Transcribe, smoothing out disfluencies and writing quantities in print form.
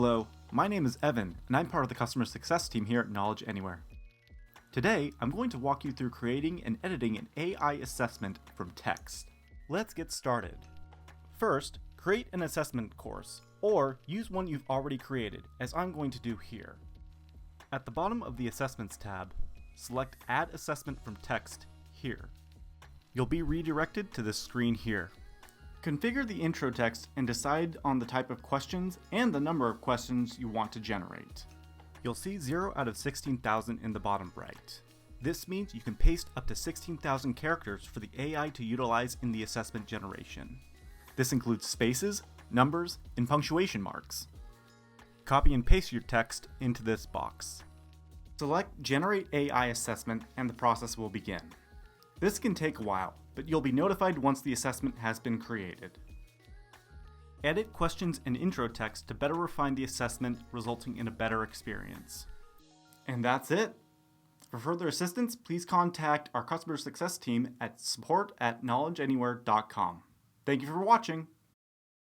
Hello, my name is Evan, and I'm part of the customer success team here at Knowledge Anywhere. Today, I'm going to walk you through creating and editing an AI assessment from text. Let's get started. First, create an assessment course, or use one you've already created, as I'm going to do here. At the bottom of the Assessments tab, select Add Assessment from Text here. You'll be redirected to this screen here. Configure the intro text and decide on the type of questions and the number of questions you want to generate. You'll see 0 out of 16,000 in the bottom right. This means you can paste up to 16,000 characters for the AI to utilize in the assessment generation. This includes spaces, numbers, and punctuation marks. Copy and paste your text into this box. Select Generate AI Assessment and the process will begin. This can take a while, but you'll be notified once the assessment has been created. Edit questions and intro text to better refine the assessment, resulting in a better experience. And that's it. For further assistance, please contact our customer success team at support@knowledgeanywhere.com. Thank you for watching.